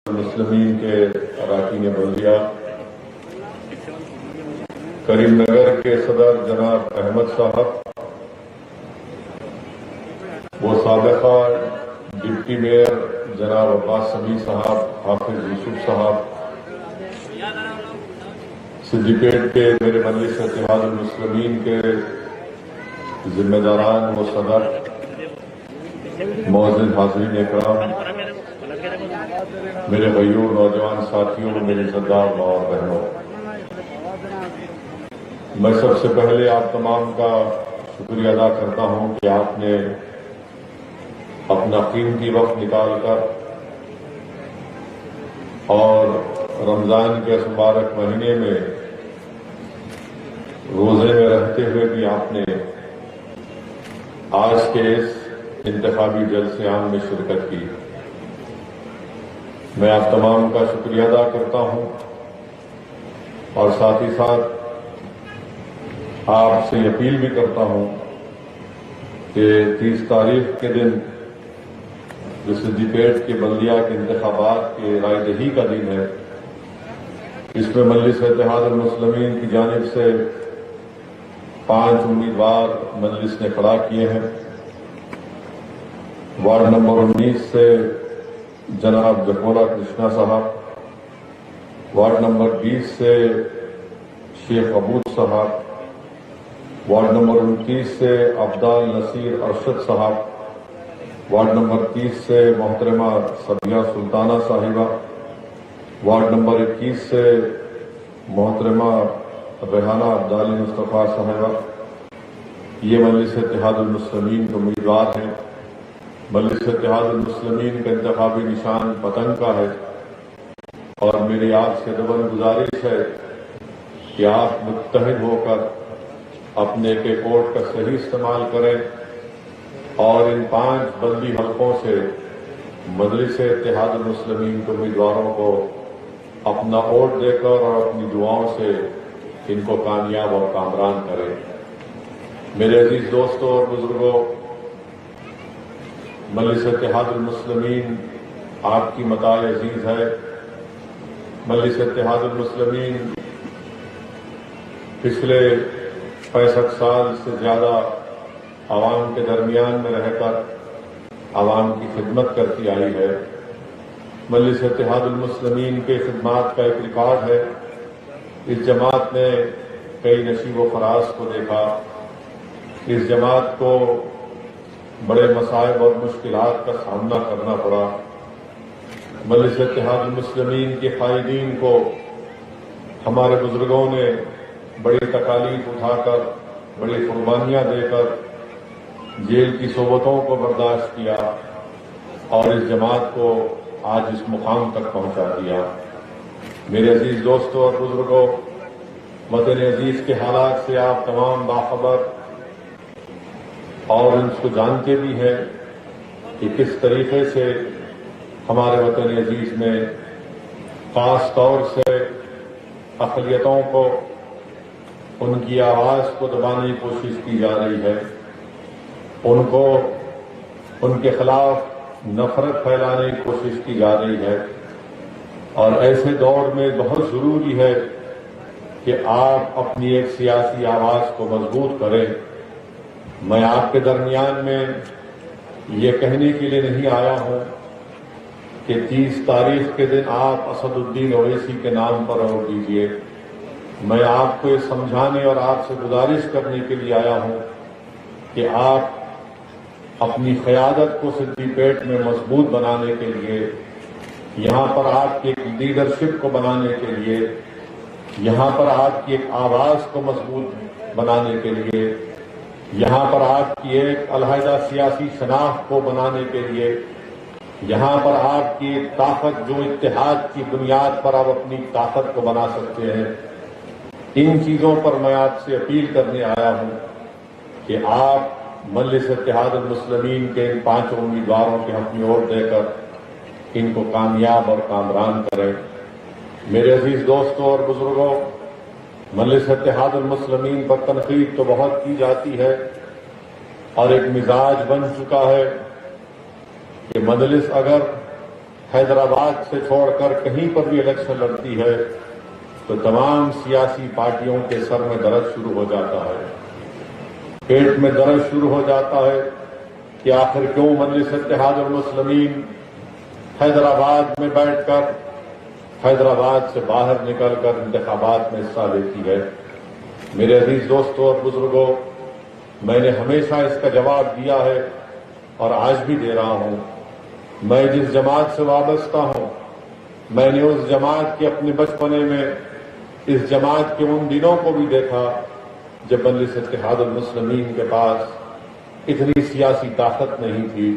مسلمین کے اراکین بلدیہ کریم نگر کے صدر جناب احمد صاحب، وہ سابقہ ڈپٹی میئر جناب عباس سمیع صاحب، حافظ یوسف صاحب، سندیکیٹ کے میرے مجلس اتحاد المسلمین کے ذمہ داران و صدر، معزز حاضرین اکرام، میرے غیور نوجوان ساتھیوں، میرے سردار ماں اور بہنوں، میں سب سے پہلے آپ تمام کا شکریہ ادا کرتا ہوں کہ آپ نے اپنا قیمتی وقت نکال کر اور رمضان کے اس مبارک مہینے میں روزے میں رہتے ہوئے بھی آپ نے آج کے اس انتخابی جلسے عام میں شرکت کی۔ میں آپ تمام کا شکریہ ادا کرتا ہوں اور ساتھ ہی ساتھ آپ سے اپیل بھی کرتا ہوں کہ 30 تاریخ کے دن جو سندیکیٹ کے بلدیہ کے انتخابات کے رائے دہی کا دن ہے، اس میں مجلس اتحاد المسلمین کی جانب سے 5 امیدوار مجلس نے کھڑا کیے ہیں۔ وارڈ نمبر 19 سے جناب جکولا کرشنا صاحب، وارڈ نمبر 20 سے شیخ عبود صاحب، وارڈ نمبر 29 سے عبدال نصیر ارشد صاحب، وارڈ نمبر 30 سے محترمہ سبیہ سلطانہ صاحبہ، وارڈ نمبر 21 سے محترمہ ریحانہ عبدالی مصطفیٰ صاحبہ۔ یہ مجلس اتحاد المسلمین کے امیدوار ہیں۔ مجلس اتحاد المسلمین کا انتخابی نشان پتنگ کا ہے اور میری آپ سے دبن گزارش ہے کہ آپ متحد ہو کر اپنے ایک ایک ووٹ کا صحیح استعمال کریں اور ان 5 بلدی حلقوں سے مجلس اتحاد المسلمین کے امیدواروں کو اپنا ووٹ دے کر اور اپنی دعاؤں سے ان کو کامیاب اور کامران کریں۔ میرے عزیز دوستوں اور بزرگوں، مجلس اتحاد المسلمین آپ کی متاع عزیز ہے۔ مجلس اتحاد المسلمین پچھلے 65 سال سے زیادہ عوام کے درمیان میں رہ کر عوام کی خدمت کرتی آئی ہے۔ مجلس اتحاد المسلمین کے خدمات کا ایک ریکارڈ ہے۔ اس جماعت نے کئی نشیب و فراز کو دیکھا، اس جماعت کو بڑے مصائب اور مشکلات کا سامنا کرنا پڑا۔ مجلس اتحاد المسلمین کے قائدین کو ہمارے بزرگوں نے بڑی تکالیف اٹھا کر، بڑی قربانیاں دے کر جیل کی صحبتوں کو برداشت کیا اور اس جماعت کو آج اس مقام تک پہنچا دیا۔ میرے عزیز دوستوں اور بزرگوں، وطن عزیز کے حالات سے آپ تمام باخبر اور ان کو جانتے بھی ہیں کہ کس طریقے سے ہمارے وطن عزیز میں خاص طور سے اقلیتوں کو، ان کی آواز کو دبانے کی کوشش کی جا رہی ہے، ان کے خلاف نفرت پھیلانے کی کوشش کی جا رہی ہے، اور ایسے دور میں بہت ضروری ہے کہ آپ اپنی ایک سیاسی آواز کو مضبوط کریں۔ میں آپ کے درمیان میں یہ کہنے کے لیے نہیں آیا ہوں کہ 30 تاریخ کے دن آپ اسد الدین اویسی کے نام پر ووٹ دیجیے۔ میں آپ کو یہ سمجھانے اور آپ سے گزارش کرنے کے لیے آیا ہوں کہ آپ اپنی قیادت کو سندیکیٹ میں مضبوط بنانے کے لیے، یہاں پر آپ کی ایک لیڈرشپ کو بنانے کے لیے، یہاں پر آپ کی ایک آواز کو مضبوط بنانے کے لیے، یہاں پر آپ کی ایک علیحدہ سیاسی شناخت کو بنانے کے لیے، یہاں پر آپ کی طاقت جو اتحاد کی بنیاد پر آپ اپنی طاقت کو بنا سکتے ہیں، ان چیزوں پر میں آپ سے اپیل کرنے آیا ہوں کہ آپ مجلس اتحاد المسلمین کے ان 5 امیدواروں کے اپنی ووٹ دے کر ان کو کامیاب اور کامران کریں۔ میرے عزیز دوستوں اور بزرگوں، مجلس اتحاد المسلمین پر تنقید تو بہت کی جاتی ہے اور ایک مزاج بن چکا ہے کہ مجلس اگر حیدرآباد سے چھوڑ کر کہیں پر بھی الیکشن لڑتی ہے تو تمام سیاسی پارٹیوں کے سر میں درد شروع ہو جاتا ہے، پیٹ میں درد شروع ہو جاتا ہے کہ آخر کیوں مجلس اتحاد المسلمین حیدرآباد میں بیٹھ کر حیدرآباد سے باہر نکل کر انتخابات میں حصہ لیتی ہے۔ میرے عزیز دوستوں اور بزرگوں، میں نے ہمیشہ اس کا جواب دیا ہے اور آج بھی دے رہا ہوں، میں جس جماعت سے وابستہ ہوں، میں نے اس جماعت کے اپنے بچپنے میں اس جماعت کے ان دنوں کو بھی دیکھا جب مجلس اتحاد المسلمین کے پاس اتنی سیاسی طاقت نہیں تھی،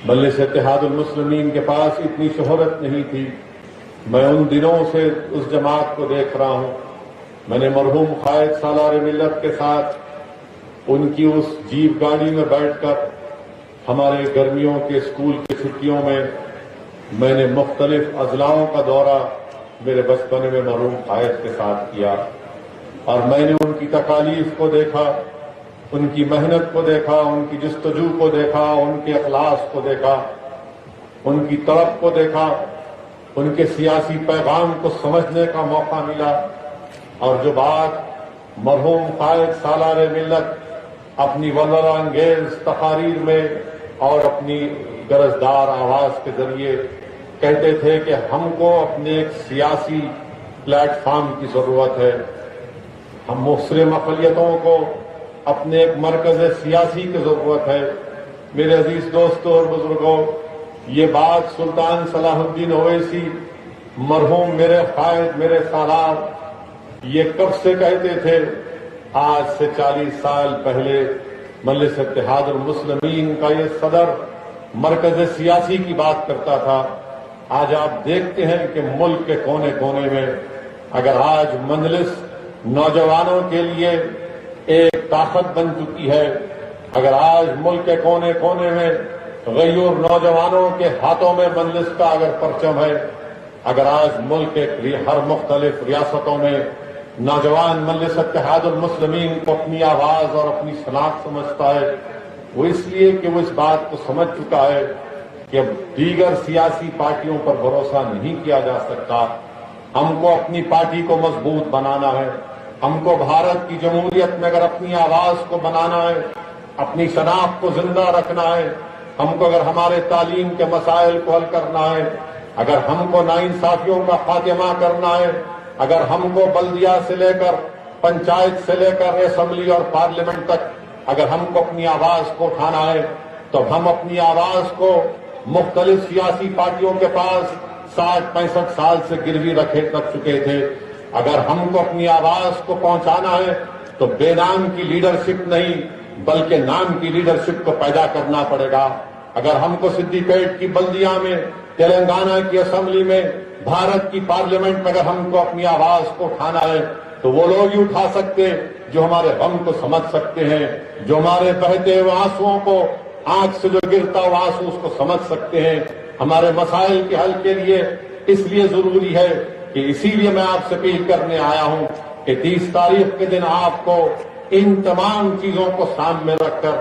مجلس اتحاد المسلمین کے پاس اتنی شہرت نہیں تھی۔ میں ان دنوں سے اس جماعت کو دیکھ رہا ہوں۔ میں نے مرحوم قائد سالار ملت کے ساتھ ان کی اس جیپ گاڑی میں بیٹھ کر ہمارے گرمیوں کے اسکول کی چھٹیوں میں نے مختلف اضلاعوں کا دورہ میرے بچپن میں مرحوم قائد کے ساتھ کیا، اور میں نے ان کی تکالیف کو دیکھا، ان کی محنت کو دیکھا، ان کی جستجو کو دیکھا، ان کے اخلاص کو دیکھا، ان کی طلب کو دیکھا، ان کے سیاسی پیغام کو سمجھنے کا موقع ملا۔ اور جو بات مرحوم قائد سالار ملت اپنی ولولہ انگیز تقاریر میں اور اپنی گرجدار آواز کے ذریعے کہتے تھے کہ ہم کو اپنے ایک سیاسی پلیٹ فارم کی ضرورت ہے، ہم مسلم اقلیتوں کو اپنے ایک مرکز سیاسی کی ضرورت ہے۔ میرے عزیز دوستوں اور بزرگوں، یہ بات سلطان صلاح الدین اویسی مرحوم میرے قائد میرے سالار یہ کب سے کہتے تھے؟ آج سے 40 سال پہلے مجلس اتحاد المسلمین کا یہ صدر مرکز سیاسی کی بات کرتا تھا۔ آج آپ دیکھتے ہیں کہ ملک کے کونے کونے میں اگر آج مجلس نوجوانوں کے لیے ایک طاقت بن چکی ہے، اگر آج ملک کے کونے کونے میں غیور نوجوانوں کے ہاتھوں میں مجلس کا اگر پرچم ہے، اگر آج ملک کے ہر مختلف ریاستوں میں نوجوان مجلس اتحاد المسلمین کو اپنی آواز اور اپنی شناخت سمجھتا ہے، وہ اس لیے کہ وہ اس بات کو سمجھ چکا ہے کہ اب دیگر سیاسی پارٹیوں پر بھروسہ نہیں کیا جا سکتا۔ ہم کو اپنی پارٹی کو مضبوط بنانا ہے، ہم کو بھارت کی جمہوریت میں اگر اپنی آواز کو بنانا ہے، اپنی شناخت کو زندہ رکھنا ہے، ہم کو اگر ہمارے تعلیم کے مسائل کو حل کرنا ہے، اگر ہم کو ناانصافیوں کا خاتمہ کرنا ہے، اگر ہم کو بلدیہ سے لے کر پنچایت سے لے کر اسمبلی اور پارلیمنٹ تک اگر ہم کو اپنی آواز کو اٹھانا ہے، تو ہم اپنی آواز کو مختلف سیاسی پارٹیوں کے پاس 60-65 سال سے گروی رکھ چکے تھے۔ اگر ہم کو اپنی آواز کو پہنچانا ہے تو بے نام کی لیڈرشپ نہیں بلکہ نام کی لیڈرشپ کو پیدا کرنا پڑے گا۔ اگر ہم کو سدیپیٹ کی بلدیہ میں، تلنگانہ کی اسمبلی میں، بھارت کی پارلیمنٹ میں اگر ہم کو اپنی آواز کو اٹھانا ہے تو وہ لوگ ہی اٹھا سکتے جو ہمارے غم کو سمجھ سکتے ہیں، جو ہمارے بہتے ہوئے آنسوؤں کو، آنکھ سے جو گرتا ہوا آنسو اس کو سمجھ سکتے ہیں۔ ہمارے مسائل کے حل کے لیے اس لیے ضروری ہے کہ اسی لیے میں آپ سے اپیل کرنے آیا ہوں کہ 30 تاریخ کے دن آپ کو ان تمام چیزوں کو سامنے رکھ کر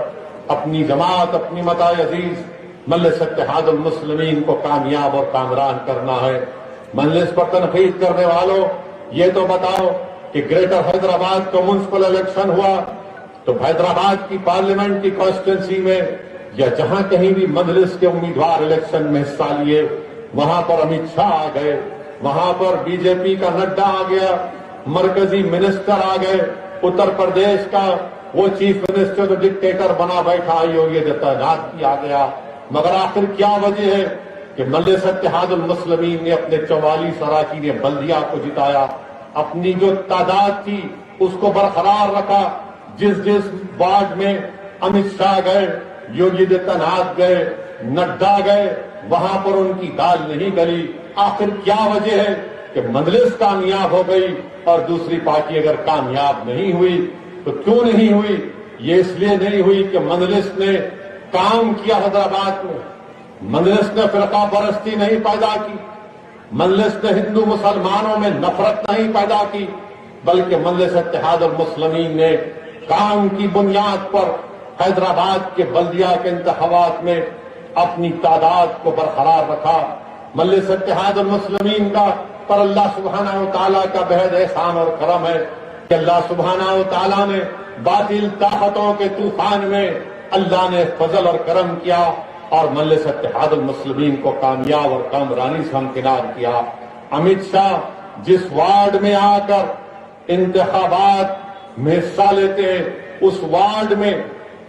اپنی جماعت، اپنی متاع عزیز مجلس اتحاد المسلمین کو کامیاب اور کامران کرنا ہے۔ مجلس پر تنقید کرنے والوں، یہ تو بتاؤ کہ گریٹر حیدرآباد کا میونسپل الیکشن ہوا تو حیدرآباد کی پارلیمنٹ کی کانسٹیٹوئنسی میں یا جہاں کہیں بھی مجلس کے امیدوار الیکشن میں حصہ لیے، وہاں پر امت شاہ آ گئے، وہاں پر بی جے پی کا نڈا آ گیا، مرکزی منسٹر آ گئے، اتر پردیش کا وہ چیف منسٹر جو ڈکٹیٹر بنا بیٹھا یوگی آدتیہ ناتھ بھی آ گیا۔ مگر آخر کیا وجہ ہے کہ مجلس اتحاد المسلمین نے اپنے 44 اراکین بلدیہ کو جتایا، اپنی جو تعداد تھی اس کو برقرار رکھا۔ جس جس وارڈ میں امت شاہ گئے، یوگی آدتیہ ناتھ گئے، نڈا گئے، وہاں پر ان کی دال نہیں گلی۔ آخر کیا وجہ ہے کہ مجلس کامیاب ہو گئی اور دوسری پارٹی اگر کامیاب نہیں ہوئی تو کیوں نہیں ہوئی؟ یہ اس لیے نہیں ہوئی کہ مجلس نے کام کیا حیدرآباد میں، مجلس نے فرقہ پرستی نہیں پیدا کی، مجلس نے ہندو مسلمانوں میں نفرت نہیں پیدا کی، بلکہ مجلس اتحاد المسلمین نے کام کی بنیاد پر حیدرآباد کے بلدیہ کے انتخابات میں اپنی تعداد کو برقرار رکھا۔ مجلس اتحاد المسلمین کا پر اللہ سبحانہ و تعالیٰ کا بہت احسان اور کرم ہے کہ اللہ سبحانہ و تعالیٰ نے باطل طاقتوں کے طوفان میں اللہ نے فضل اور کرم کیا اور مجلس اتحاد المسلمین کو کامیاب اور کامرانی سے ہمکنار کیا۔ امت شاہ جس وارڈ میں آ کر انتخابات میں حصہ لیتے ہیں اس وارڈ میں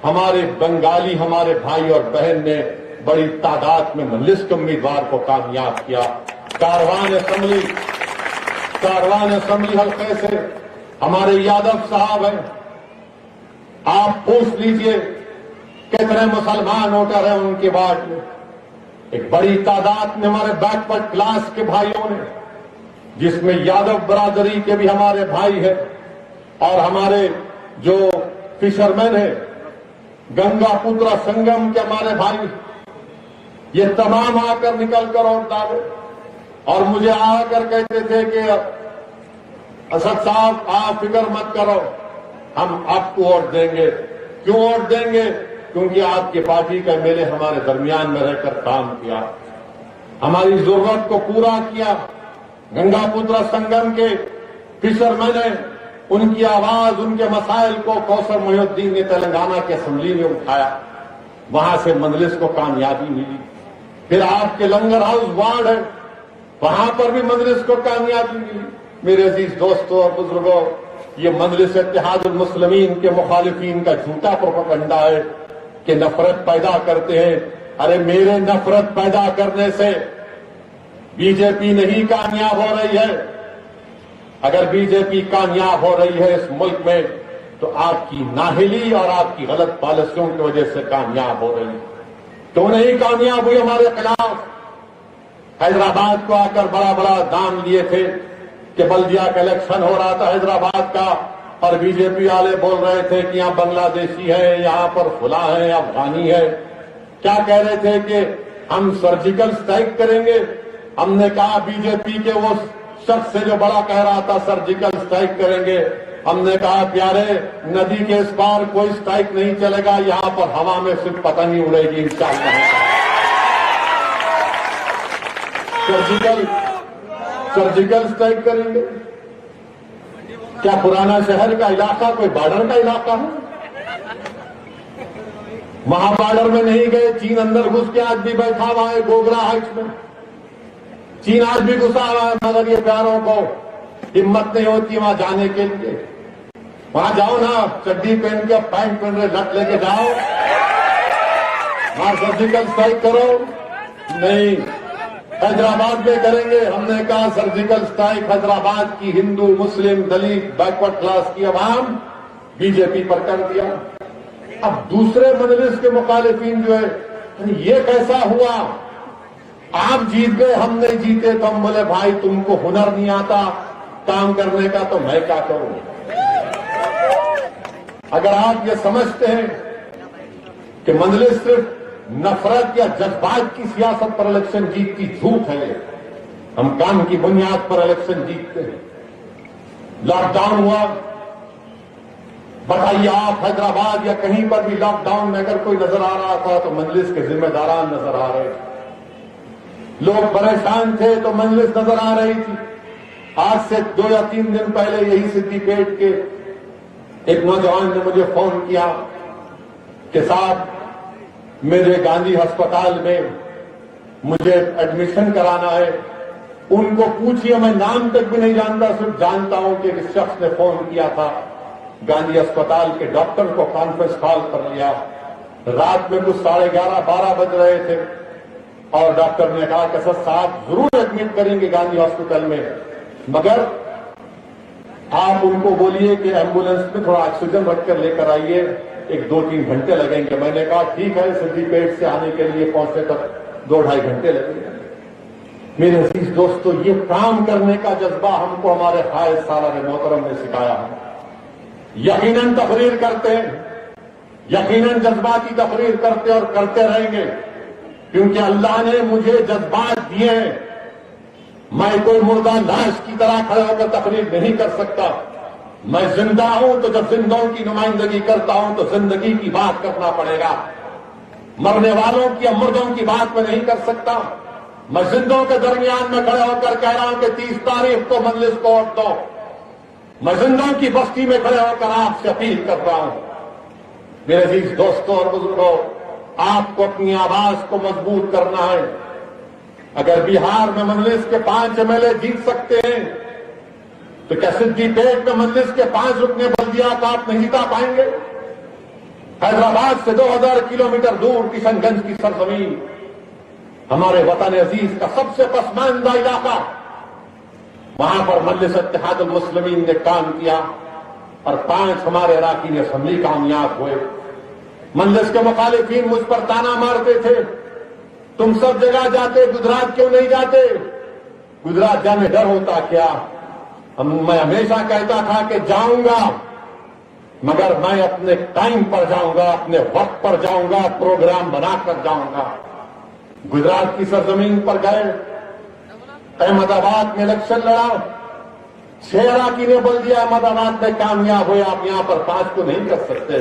ہمارے بنگالی ہمارے بھائی اور بہن نے بڑی تعداد میں مجلس کے امیدوار کو کامیاب کیا۔ کاروان اسمبلی حلقے سے ہمارے یادو صاحب ہیں، آپ پوچھ لیجئے کتنے مسلمان ووٹر ہیں ان کے وارڈ میں۔ ایک بڑی تعداد میں ہمارے بیک ورڈ کلاس کے بھائیوں نے، جس میں یادو برادری کے بھی ہمارے بھائی ہیں اور ہمارے جو فشرمین ہیں، گنگا پترا سنگم کے ہمارے بھائی، یہ تمام آ کر نکل کر ووٹ ڈالے اور مجھے آ کر کہتے تھے کہ اسد صاحب آپ فکر مت کرو، ہم آپ کو ووٹ دیں گے۔ کیوں ووٹ دیں گے؟ کیونکہ آپ کی پارٹی کا ایم ایل اے ہمارے درمیان میں رہ کر کام کیا، ہماری ضرورت کو پورا کیا۔ گنگا پترا سنگم کے فشرمین نے ان کی آواز، ان کے مسائل کو کوثر محی الدین نے تلنگانہ کے اسمبلی میں اٹھایا، وہاں سے مجلس کو کامیابی ملی۔ پھر آپ کے لنگر ہاؤس وارڈ ہے، وہاں پر بھی مجلس کو کامیابی ملی۔ میرے عزیز دوستوں اور بزرگوں، یہ مجلس اتحاد المسلمین کے مخالفین کا جھوٹا پروپیگنڈا ہے کہ نفرت پیدا کرتے ہیں۔ ارے میرے نفرت پیدا کرنے سے بی جے پی نہیں کامیاب ہو رہی ہے۔ اگر بی جے پی کامیاب ہو رہی ہے اس ملک میں تو آپ کی نااہلی اور آپ کی غلط پالیسیوں کی وجہ سے کامیاب ہو رہی ہے۔ کیوں نہیں کامیاب ہوئی ہمارے خلاف؟ حیدرآباد کو آ کر بڑا بڑا دام لیے تھے کہ بلدیہ کا الیکشن ہو رہا تھا حیدرآباد کا، اور بی جے پی والے بول رہے تھے کہ یہاں بنگلہ دیشی ہے، یہاں پر فلاں ہے، افغانی ہے۔ کیا کہہ رہے تھے کہ ہم سرجیکل اسٹرائک کریں گے؟ ہم نے کہا بی جے پی کے وہ شخص سے جو بڑا کہہ رہا تھا سرجیکل اسٹرائک کریں گے، ہم نے کہا پیارے ندی کے اس پار کوئی اسٹرائک نہیں چلے گا، یہاں پر ہوا میں صرف پتنگ اڑے گی انشاءاللہ۔ سرجیکل اسٹرائک کریں گے؟ کیا پرانا شہر کا علاقہ کوئی بارڈر کا علاقہ ہے؟ وہاں بارڈر میں نہیں گئے، چین اندر گھس کے آج بھی بیٹھا ہوا ہے گوگرا ہائٹس میں، چین آج بھی گھسا ہوا ہے، مگر یہ پیاروں کو ہمت نہیں ہوتی وہاں جانے کے لیے۔ وہاں جاؤ نا، چڈی پہن کے پینٹ پہن رہے لٹ لے کے جاؤ، وہاں سرجیکل اسٹرائک کرو۔ نہیں، حیدرآباد میں کریں گے۔ ہم نے کہا سرجیکل اسٹرائک حیدرآباد کی ہندو مسلم دلت بیکورڈ کلاس کی عوام بی جے پی پر کر دیا۔ اب دوسرے مجلس کے مخالفین جو ہے، یہ کیسا ہوا؟ آپ جیت گئے ہم نہیں جیتے، تو ہم بولے بھائی تم کو ہنر نہیں آتا کام کرنے کا تو میں کیا کروں؟ اگر آپ یہ سمجھتے ہیں کہ مجلس صرف نفرت یا جذبات کی سیاست پر الیکشن جیتتی، جھوٹ ہے۔ ہم کام کی بنیاد پر الیکشن جیتتے ہیں۔ لاک ڈاؤن ہوا، بتائیے آپ حیدرآباد یا کہیں پر بھی لاک ڈاؤن میں اگر کوئی نظر آ رہا تھا تو مجلس کے ذمہ داران نظر آ رہے تھے، لوگ پریشان تھے تو مجلس نظر آ رہی تھی۔ آج سے 2 یا 3 دن پہلے یہی سدھی پیٹ کے ایک نوجوان نے مجھے فون کیا کہ صاحب میرے گاندھی ہسپتال میں مجھے ایڈمیشن کرانا ہے۔ ان کو پوچھئے، میں نام تک بھی نہیں جانتا، صرف جانتا ہوں کہ اس شخص نے فون کیا تھا، گاندھی ہسپتال کے ڈاکٹر کو کانفرنس کال کر لیا، رات میں کچھ 11:30 12 بج رہے تھے، اور ڈاکٹر نے کہا کہ سر صاحب ضرور ایڈمٹ کریں گے گاندھی ہاسپٹل میں، مگر آپ ان کو بولیے کہ ایمبولینس میں تھوڑا آکسیجن رکھ کر لے کر آئیے، 1-2-3 گھنٹے لگیں گے۔ میں نے کہا ٹھیک ہے، سدھی پیٹ سے آنے کے لیے پہنچنے تک 2-2.5 گھنٹے لگیں گے۔ میرے عزیز دوستو، یہ کام کرنے کا جذبہ ہم کو ہمارے قائد سالار محترم نے سکھایا ہے۔ یقیناً تقریر کرتے ہیں، یقیناً جذباتی تقریر کرتے اور کرتے رہیں گے، کیونکہ اللہ نے مجھے جذبات دیے ہیں۔ میں کوئی مردہ لاش کی طرح کھڑے ہو کر تقریر نہیں کر سکتا۔ میں زندہ ہوں تو جب زندوں کی نمائندگی کرتا ہوں تو زندگی کی بات کرنا پڑے گا، مرنے والوں کی یا مردوں کی بات میں نہیں کر سکتا۔ میں زندوں کے درمیان میں کھڑے ہو کر کہہ رہا ہوں کہ 30 تاریخ کو مجلس کو ووٹ دو. میں زندوں کی بستی میں کھڑے ہو کر آپ سے اپیل کر رہا ہوں. میرے عزیز دوستوں اور بزرگوں، آپ کو اپنی آواز کو مضبوط کرنا ہے. اگر بہار میں مجلس کے 5 MLA جیت سکتے ہیں تو کیا سدی پیٹ میں مجلس کے 5 رکن بلدیات آپ نہیں جتا پائیں گے؟ حیدرآباد سے 2000 کلومیٹر دور کشن گنج کی سرزمین، ہمارے وطن عزیز کا سب سے پسماندہ علاقہ، وہاں پر مجلس اتحاد المسلمین نے کام کیا اور 5 ہمارے اراکین اسمبلی کامیاب ہوئے. مجلس کے مخالفین مجھ پر تانا مارتے تھے، تم سب جگہ جاتے، گجرات کیوں نہیں جاتے؟ گجرات جانے ڈر ہوتا کیا؟ میں ہمیشہ کہتا تھا کہ جاؤں گا، مگر میں اپنے ٹائم پر جاؤں گا، اپنے وقت پر جاؤں گا، پروگرام بنا کر جاؤں گا. گجرات کی سرزمین پر گئے، احمد آباد میں الیکشن لڑا، 6 اراکین بلدیہ احمد آباد میں کامیاب ہوئے. آپ یہاں پر 5 کو نہیں کر سکتے.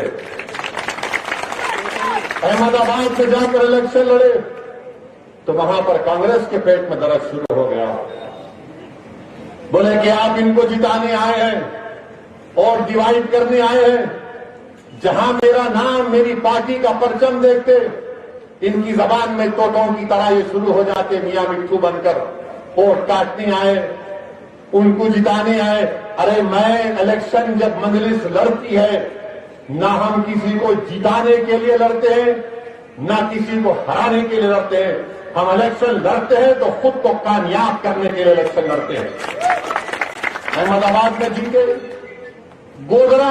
احمد آباد میں جا کر الیکشن لڑے تو وہاں پر کانگریس کے پیٹ میں درد شروع ہو گیا. بولے کہ آپ ان کو جتانے آئے ہیں اور ڈیوائڈ کرنے آئے ہیں. جہاں میرا نام، میری پارٹی کا پرچم دیکھتے، ان کی زبان میں توتوں کی طرح یہ شروع ہو جاتے میاں مٹھو بن کر. ووٹ کاٹنے آئے، ان کو جتانے آئے. ارے میں الیکشن جب مجلس لڑتی ہے، نہ ہم کسی کو جتانے کے لیے لڑتے ہیں نہ کسی کو ہرانے کے لیے لڑتے ہیں. ہم الیکشن لڑتے ہیں تو خود کو کامیاب کرنے کے لیے الیکشن لڑتے ہیں. احمد آباد میں جیتے، گودرا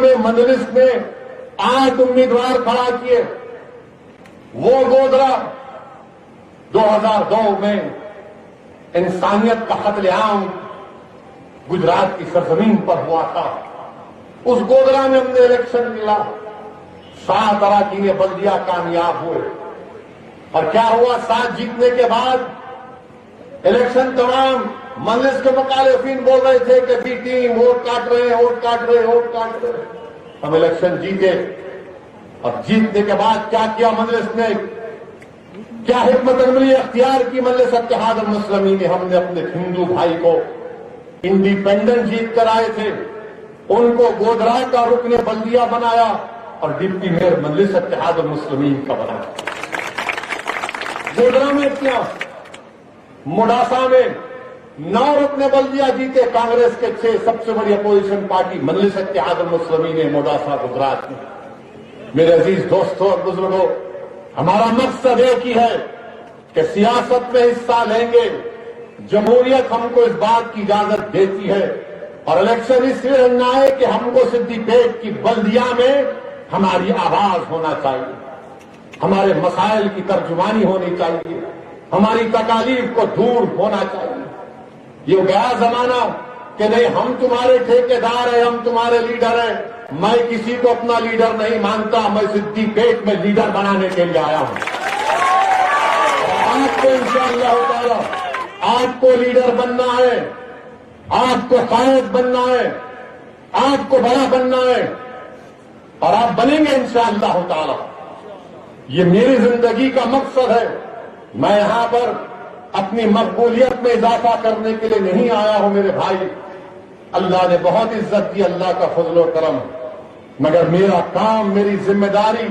میں مجلس میں 8 امیدوار کھڑا کیے. وہ گودرا 2002 میں انسانیت کا قتل عام گجرات کی سرزمین پر ہوا تھا. اس گودرا میں ہم نے الیکشن لڑا، 7 اراکین بلدیہ کامیاب ہوئے. اور کیا ہوا؟ 7 جیتنے کے بعد الیکشن تمام. مجلس کے مخالفین بول رہے تھے کہ بی ٹیم ووٹ کاٹ رہے ہیں. ہم الیکشن جیتے. اور جیتنے کے بعد کیا کیا مجلس نے؟ کیا حکمت عملی اختیار کی مجلس اتحاد المسلمین نے؟ ہم نے اپنے ہندو بھائی کو انڈیپینڈنٹ جیت کر آئے تھے، ان کو گودرا کا رکن بلدیہ بنایا اور ڈپٹی میئر مجلس اتحاد المسلمین کا بنایا. گودرا میں کیا، موڈاسا میں 9 رکن بلدیہ جیتے. کانگریس کے 6 سب سے بڑی اپوزیشن پارٹی مجلس اتحاد المسلمین نے موڈاسا گجرات میں. میرے عزیز دوستوں اور بزرگوں، ہمارا مقصد ایک ہی ہے کہ سیاست میں حصہ لیں گے. جمہوریت ہم کو اس بات کی اجازت دیتی ہے. اور الیکشن اس لیے لڑنا ہے کہ ہم کو سدی پیٹ کی بلدیہ میں ہماری آواز ہونا چاہیے، ہمارے مسائل کی ترجمانی ہونی چاہیے، ہماری تکالیف کو دور ہونا چاہیے. یہ گیا زمانہ کہ نہیں ہم تمہارے ٹھیکیدار ہیں، ہم تمہارے لیڈر ہیں. میں کسی کو اپنا لیڈر نہیں مانتا. میں سدی پیٹ میں لیڈر بنانے کے لیے آیا ہوں. آپ کو انشاءاللہ تعالی آپ کو لیڈر بننا ہے، آپ کو قائد بننا ہے، آپ کو بڑا بننا ہے اور آپ بنیں گے انشاءاللہ تعالی. یہ میری زندگی کا مقصد ہے. میں یہاں پر اپنی مقبولیت میں اضافہ کرنے کے لیے نہیں آیا ہوں میرے بھائی. اللہ نے بہت عزت دی، اللہ کا فضل و کرم. مگر میرا کام، میری ذمہ داری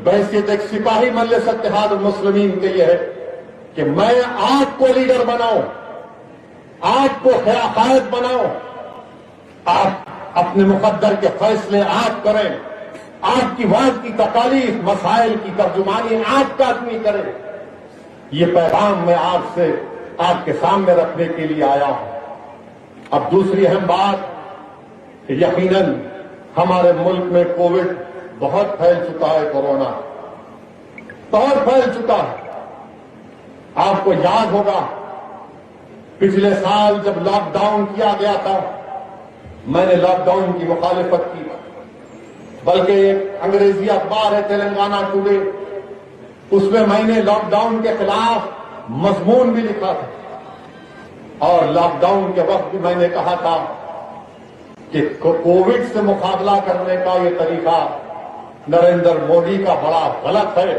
بحیثیت ایک سپاہی مجلس اتحاد المسلمین کے لیے ہے کہ میں آپ کو لیڈر بناؤں، آپ کو قائد بناؤں. آپ اپنے مقدر کے فیصلے آپ کریں، آپ کی وقت کی تکالیف، مسائل کی ترجمانی آپ کا آدمی کرے. یہ پیغام میں آپ کے سامنے رکھنے کے لیے آیا ہوں. اب دوسری اہم بات، یقیناً ہمارے ملک میں کووڈ بہت پھیل چکا ہے. کورونا بہت پھیل چکا ہے. آپ کو یاد ہوگا پچھلے سال جب لاک ڈاؤن کیا گیا تھا، میں نے لاک ڈاؤن کی مخالفت کی. بلکہ ایک انگریزی اخبار ہے تلنگانہ ٹوڈے، اس میں نے لاک ڈاؤن کے خلاف مضمون بھی لکھا تھا. اور لاک ڈاؤن کے وقت بھی میں نے کہا تھا کہ کووڈ سے مقابلہ کرنے کا یہ طریقہ نریندر مودی کا بڑا غلط ہے.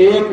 1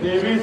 23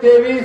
23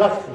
10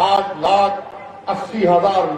8,80,000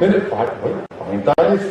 45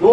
2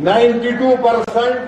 92%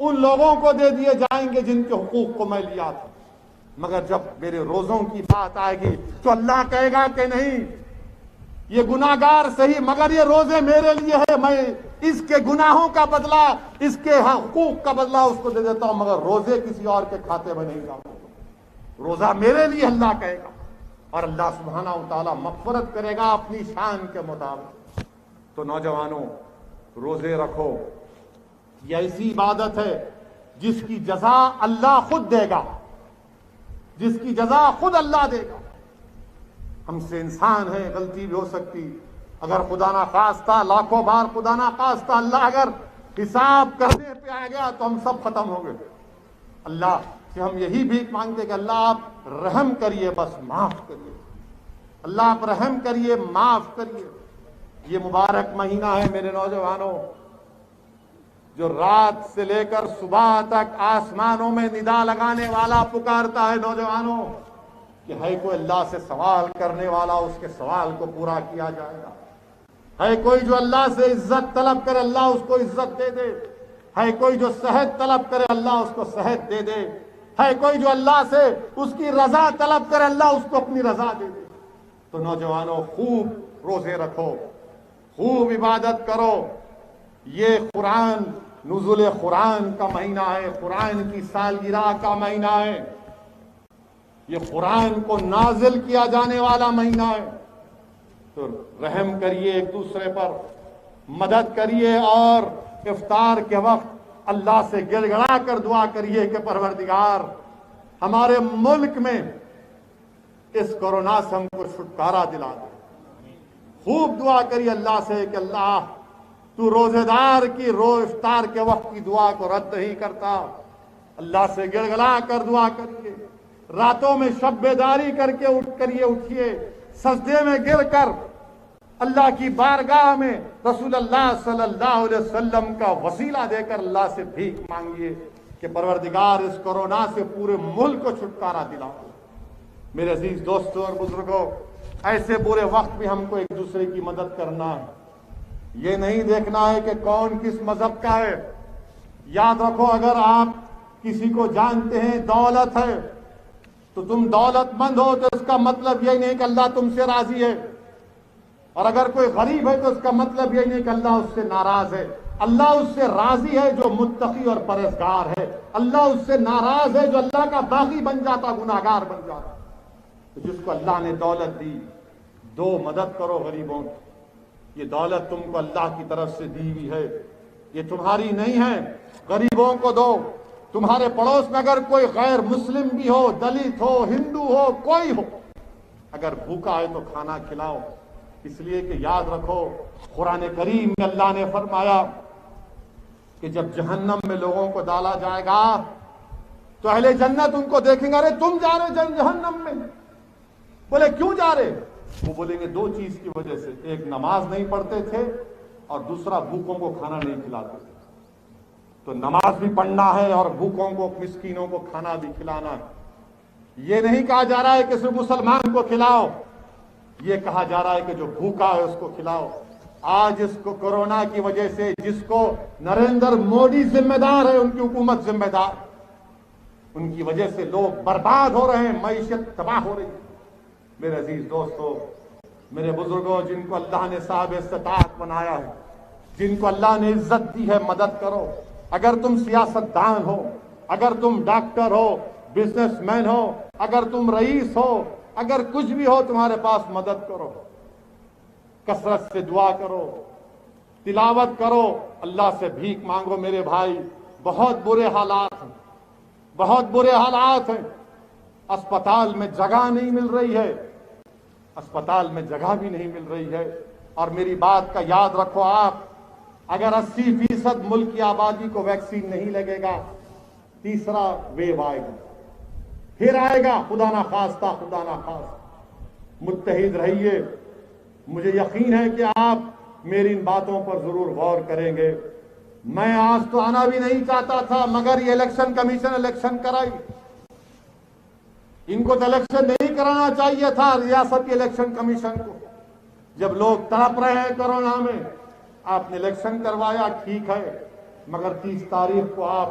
ان لوگوں کو دے دیے جائیں گے جن کے حقوق کو میں لیا تھا. مگر جب میرے روزوں کی بات آئے گی تو اللہ کہے گا کہ نہیں، یہ گناہگار صحیح مگر یہ روزے میرے لیے ہے، میں اس کے گناہوں کا بدلہ، اس کے حقوق کا بدلہ اس کو دے دیتا ہوں، مگر روزے کسی اور کے کھاتے میں نہیں جاؤں. روزہ میرے لیے اللہ کہے گا، اور اللہ سبحانہ و تعالیٰ مغفرت کرے گا اپنی شان کے مطابق. تو نوجوانوں، روزے رکھو. یہ ایسی عبادت ہے جس کی جزا اللہ خود دے گا، جس کی جزا خود اللہ دے گا. ہم سے انسان ہیں، غلطی بھی ہو سکتی. اگر خدا نہ خواستہ، لاکھوں بار خدا نہ خواستہ اللہ اگر حساب کرنے پہ آ گیا تو ہم سب ختم ہو گئے. اللہ سے ہم یہی بھیک مانگتے کہ اللہ آپ رحم کریے، بس معاف کریے. اللہ آپ رحم کریے، معاف کریے. یہ مبارک مہینہ ہے میرے نوجوانوں، جو رات سے لے کر صبح تک آسمانوں میں ندا لگانے والا پکارتا ہے نوجوانوں کہ ہے کوئی اللہ سے سوال کرنے والا، اس کے سوال کو پورا کیا جائے گا. ہے کوئی جو اللہ سے عزت طلب کرے، اللہ اس کو عزت دے دے. ہے کوئی جو صحت طلب کرے، اللہ اس کو صحت دے دے. ہے کوئی جو اللہ سے اس کی رضا طلب کرے، اللہ اس کو اپنی رضا دے دے. تو نوجوانوں، خوب روزے رکھو، خوب عبادت کرو. یہ قرآن، نزول قرآن کا مہینہ ہے، قرآن کی سالگرہ کا مہینہ ہے. یہ قرآن کو نازل کیا جانے والا مہینہ ہے. تو رحم کریے ایک دوسرے پر، مدد کریے، اور افطار کے وقت اللہ سے گڑ گڑا کر دعا کریے کہ پروردگار ہمارے ملک میں اس کورونا سے ہم کو چھٹکارا دلا دے. خوب دعا کریے اللہ سے کہ اللہ تو روزے دار کی افطار کے وقت کی دعا کو رد نہیں کرتا. اللہ سے گڑ گڑا کر دعا کریے. راتوں میں شب بیداری کر کے اٹھیے، سجدے میں گر کر اللہ کی بارگاہ میں رسول اللہ صلی اللہ علیہ وسلم کا وسیلہ دے کر اللہ سے بھیک مانگیے کہ پروردگار اس کورونا سے پورے ملک کو چھٹکارا دلاؤ. میرے عزیز دوستوں اور بزرگوں، ایسے برے وقت بھی ہم کو ایک دوسرے کی مدد کرنا ہے. یہ نہیں دیکھنا ہے کہ کون کس مذہب کا ہے. یاد رکھو، اگر آپ کسی کو جانتے ہیں دولت ہے تو تم دولت مند ہو تو اس کا مطلب یہ نہیں کہ اللہ تم سے راضی ہے. اور اگر کوئی غریب ہے تو اس کا مطلب یہ نہیں کہ اللہ اس سے ناراض ہے. اللہ اس سے راضی ہے جو متقی اور پرہیزگار ہے. اللہ اس سے ناراض ہے جو اللہ کا باغی بن جاتا، گناہگار بن جاتا. تو جس کو اللہ نے دولت دی، دو مدد کرو غریبوں کی. یہ دولت تم کو اللہ کی طرف سے دی ہوئی ہے، یہ تمہاری نہیں ہے. غریبوں کو دو. تمہارے پڑوس میں اگر کوئی غیر مسلم بھی ہو، دلت ہو، ہندو ہو، کوئی ہو، اگر بھوکا ہے تو کھانا کھلاؤ. اس لیے کہ یاد رکھو، قرآن کریم میں اللہ نے فرمایا کہ جب جہنم میں لوگوں کو ڈالا جائے گا تو اہل جنت ان کو دیکھیں گے، ارے تم جا رہے جہنم میں. بولے کیوں جا رہے؟ وہ بولیں گے دو چیز کی وجہ سے، ایک نماز نہیں پڑھتے تھے اور دوسرا بھوکوں کو کھانا نہیں کھلاتے تھے. تو نماز بھی پڑھنا ہے اور بھوکوں کو، مسکینوں کو کھانا بھی کھلانا ہے. یہ نہیں کہا جا رہا ہے کہ صرف مسلمان کو کھلاؤ، یہ کہا جا رہا ہے کہ جو بھوکا ہے اس کو کھلاؤ. آج اس کو کورونا کی وجہ سے جس کو نریندر مودی ذمہ دار ہے، ان کی حکومت ذمہ دار، ان کی وجہ سے لوگ برباد ہو رہے ہیں، معیشت تباہ ہو رہی ہے. میرے عزیز دوستو، میرے بزرگوں، جن کو اللہ نے صاحب استطاعت بنایا ہے، جن کو اللہ نے عزت دی ہے، مدد کرو. اگر تم سیاستدان ہو، اگر تم ڈاکٹر ہو، بزنس مین ہو، اگر تم رئیس ہو، اگر کچھ بھی ہو تمہارے پاس، مدد کرو. کثرت سے دعا کرو، تلاوت کرو، اللہ سے بھیک مانگو. میرے بھائی، بہت برے حالات ہیں، بہت برے حالات ہیں. اسپتال میں جگہ نہیں مل رہی ہے، اسپتال میں جگہ بھی نہیں مل رہی ہے. اور میری بات کا یاد رکھو، آپ اگر 80% ملک کی آبادی کو ویکسین نہیں لگے گا، تیسرا ویو آئے گا، پھر آئے گا، خدا نہ خواستہ، خدا نہ خواستہ. متحد رہیے. مجھے یقین ہے کہ آپ میری ان باتوں پر ضرور غور کریں گے. میں آج تو آنا بھی نہیں چاہتا تھا، مگر یہ الیکشن کمیشن الیکشن کرائی. ان کو تو الیکشن نہیں کرانا چاہیے تھا، ریاستی الیکشن کمیشن کو. جب لوگ تڑپ رہے ہیں کورونا میں، آپ نے الیکشن کروایا، ٹھیک ہے، مگر 30 تاریخ کو آپ